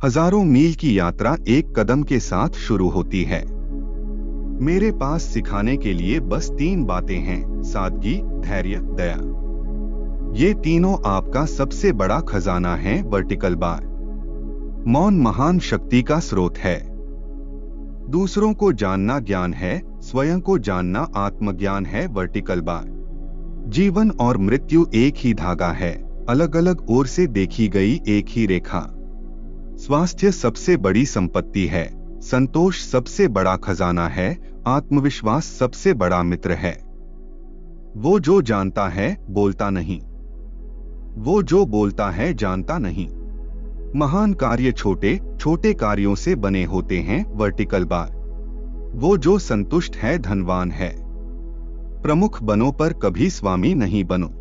हजारों मील की यात्रा एक कदम के साथ शुरू होती है। मेरे पास सिखाने के लिए बस 3 बातें हैं: सादगी, धैर्य, दया। ये तीनों आपका सबसे बड़ा खजाना है। Vertical bar. मौन महान शक्ति का स्रोत है। दूसरों को जानना ज्ञान है, स्वयं को जानना आत्मज्ञान है। Vertical bar. जीवन और मृत्यु एक ही धागा है, अलग अलग ओर से देखी गई एक ही रेखा। स्वास्थ्य सबसे बड़ी संपत्ति है, संतोष सबसे बड़ा खजाना है, आत्मविश्वास सबसे बड़ा मित्र है। वो जो जानता है बोलता नहीं, वो जो बोलता है जानता नहीं। महान कार्य छोटे छोटे कार्यों से बने होते हैं। Vertical bar. वो जो संतुष्ट है धनवान है। प्रमुख बनो पर कभी स्वामी नहीं बनो।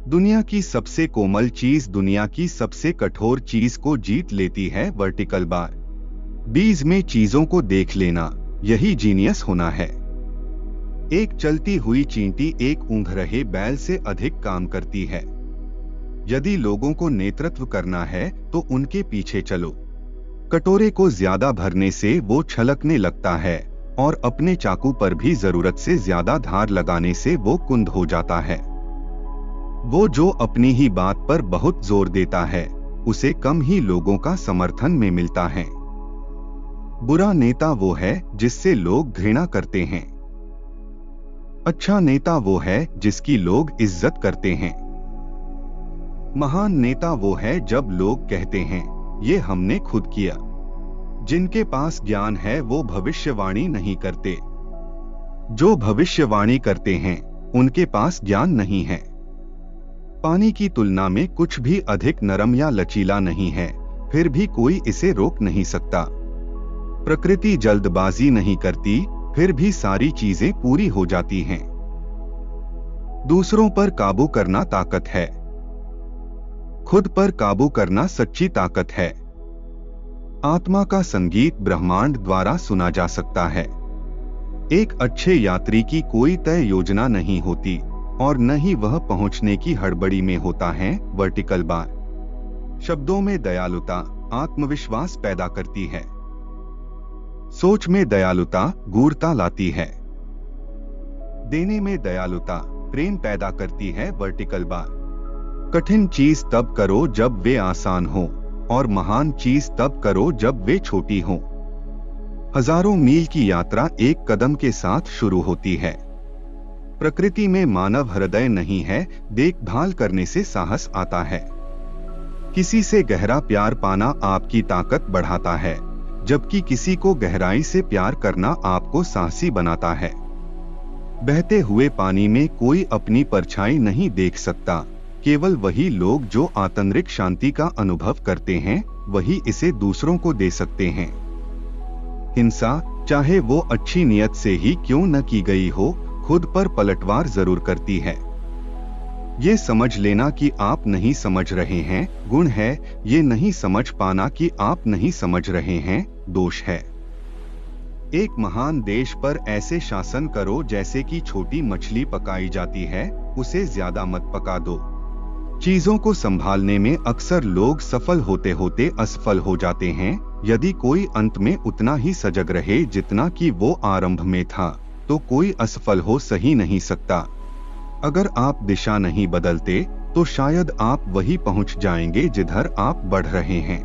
दुनिया की सबसे कोमल चीज दुनिया की सबसे कठोर चीज को जीत लेती है। Vertical bar. बीज में चीजों को देख लेना, यही जीनियस होना है। एक चलती हुई चींटी एक ऊँघ रहे बैल से अधिक काम करती है। यदि लोगों को नेतृत्व करना है तो उनके पीछे चलो। कटोरे को ज्यादा भरने से वो छलकने लगता है और अपने चाकू पर भी जरूरत से ज्यादा धार लगाने से वो कुंद हो जाता है। वो जो अपनी ही बात पर बहुत जोर देता है, उसे कम ही लोगों का समर्थन में मिलता है। बुरा नेता वो है जिससे लोग घृणा करते हैं। अच्छा नेता वो है जिसकी लोग इज्जत करते हैं। महान नेता वो है जब लोग कहते हैं, ये हमने खुद किया। जिनके पास ज्ञान है वो भविष्यवाणी नहीं करते। जो भविष्यवाणी करते हैं उनके पास ज्ञान नहीं है। पानी की तुलना में कुछ भी अधिक नरम या लचीला नहीं है, फिर भी कोई इसे रोक नहीं सकता। प्रकृति जल्दबाजी नहीं करती, फिर भी सारी चीजें पूरी हो जाती हैं। दूसरों पर काबू करना ताकत है, खुद पर काबू करना सच्ची ताकत है। आत्मा का संगीत ब्रह्मांड द्वारा सुना जा सकता है। एक अच्छे यात्री की कोई तय योजना नहीं होती और न ही वह पहुंचने की हड़बड़ी में होता है। Vertical bar. शब्दों में दयालुता आत्मविश्वास पैदा करती है। सोच में दयालुता गूढ़ता लाती है। देने में दयालुता प्रेम पैदा करती है। Vertical bar. कठिन चीज तब करो जब वे आसान हो और महान चीज तब करो जब वे छोटी हो। हजारों मील की यात्रा एक कदम के साथ शुरू होती है। प्रकृति में मानव हृदय नहीं है, देखभाल करने से साहस आता है। किसी से गहरा प्यार पाना आपकी ताकत बढ़ाता है, जबकि किसी को गहराई से प्यार करना आपको साहसी बनाता है। बहते हुए पानी में कोई अपनी परछाई नहीं देख सकता। केवल वही लोग जो आंतरिक शांति का अनुभव करते हैं, वही इसे दूसरों को दे सकते हैं। हिंसा, चाहे वो अच्छी नियत से ही क्यों न की गई हो, खुद पर पलटवार जरूर करती है। ये समझ लेना कि आप नहीं समझ रहे हैं, गुण है। ये नहीं समझ पाना कि आप नहीं समझ रहे हैं, दोष है। एक महान देश पर ऐसे शासन करो जैसे कि छोटी मछली पकाई जाती है, उसे ज्यादा मत पका दो। चीजों को संभालने में अक्सर लोग सफल होते होते असफल हो जाते हैं। यदि कोई अंत में उतना ही सजग रहे जितना कि वो आरंभ में था, तो कोई असफल हो सही नहीं सकता। अगर आप दिशा नहीं बदलते तो शायद आप वही पहुंच जाएंगे जिधर आप बढ़ रहे हैं।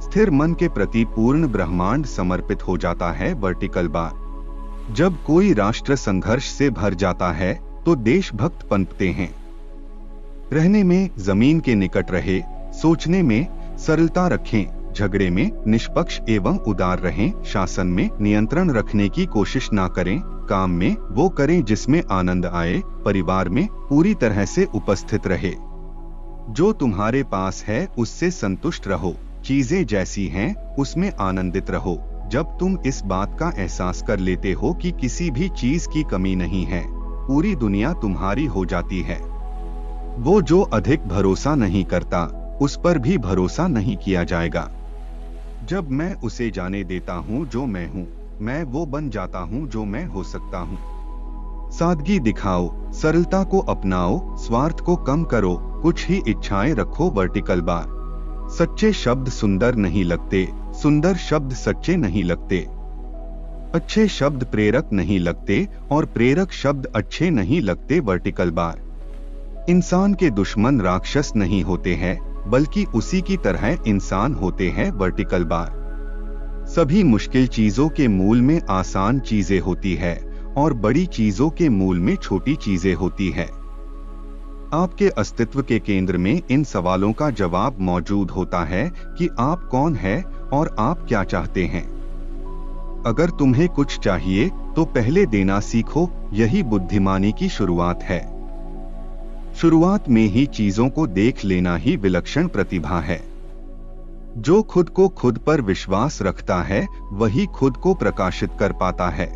स्थिर मन के प्रति पूर्ण ब्रह्मांड समर्पित हो जाता है। Vertical bar. जब कोई राष्ट्र संघर्ष से भर जाता है तो देशभक्त पनपते हैं। रहने में जमीन के निकट रहे, सोचने में सरलता रखें, झगड़े में निष्पक्ष एवं उदार रहें, शासन में नियंत्रण रखने की कोशिश ना करें, काम में वो करें जिसमें आनंद आए, परिवार में पूरी तरह से उपस्थित रहे। जो तुम्हारे पास है उससे संतुष्ट रहो, चीजें जैसी हैं उसमें आनंदित रहो। जब तुम इस बात का एहसास कर लेते हो कि किसी भी चीज की कमी नहीं है, पूरी दुनिया तुम्हारी हो जाती है। वो जो अधिक भरोसा नहीं करता, उस पर भी भरोसा नहीं किया जाएगा। जब मैं उसे जाने देता हूँ जो मैं हूँ, मैं वो बन जाता हूँ जो मैं हो सकता हूँ। सादगी दिखाओ, सरलता को अपनाओ, स्वार्थ को कम करो, कुछ ही इच्छाएं रखो। Vertical bar. सच्चे शब्द सुंदर नहीं लगते, सुंदर शब्द सच्चे नहीं लगते। अच्छे शब्द प्रेरक नहीं लगते और प्रेरक शब्द अच्छे नहीं लगते। Vertical bar. इंसान के दुश्मन राक्षस नहीं होते हैं, बल्कि उसी की तरह इंसान होते हैं। Vertical bar. सभी मुश्किल चीजों के मूल में आसान चीजें होती है और बड़ी चीजों के मूल में छोटी चीजें होती है। आपके अस्तित्व के केंद्र में इन सवालों का जवाब मौजूद होता है कि आप कौन हैं और आप क्या चाहते हैं। अगर तुम्हें कुछ चाहिए तो पहले देना सीखो, यही बुद्धिमानी की शुरुआत है। शुरुआत में ही चीजों को देख लेना ही विलक्षण प्रतिभा है। जो खुद को खुद पर विश्वास रखता है वही खुद को प्रकाशित कर पाता है।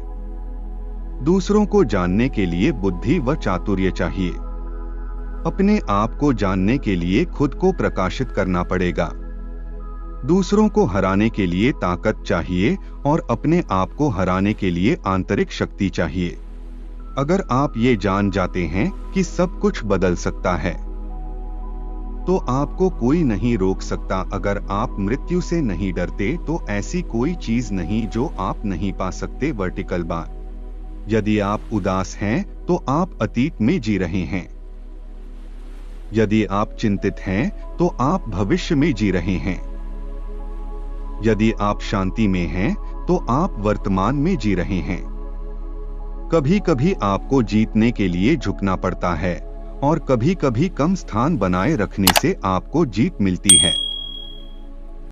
दूसरों को जानने के लिए बुद्धि व चातुर्य चाहिए। अपने आप को जानने के लिए खुद को प्रकाशित करना पड़ेगा। दूसरों को हराने के लिए ताकत चाहिए और अपने आप को हराने के लिए आंतरिक शक्ति चाहिए। अगर आप ये जान जाते हैं कि सब कुछ बदल सकता है तो आपको कोई नहीं रोक सकता। अगर आप मृत्यु से नहीं डरते तो ऐसी कोई चीज नहीं जो आप नहीं पा सकते। Vertical bar. यदि आप उदास हैं तो आप अतीत में जी रहे हैं। यदि आप चिंतित हैं तो आप भविष्य में जी रहे हैं। यदि आप शांति में हैं तो आप वर्तमान में जी रहे हैं। कभी कभी आपको जीतने के लिए झुकना पड़ता है और कभी कभी कम स्थान बनाए रखने से आपको जीत मिलती है।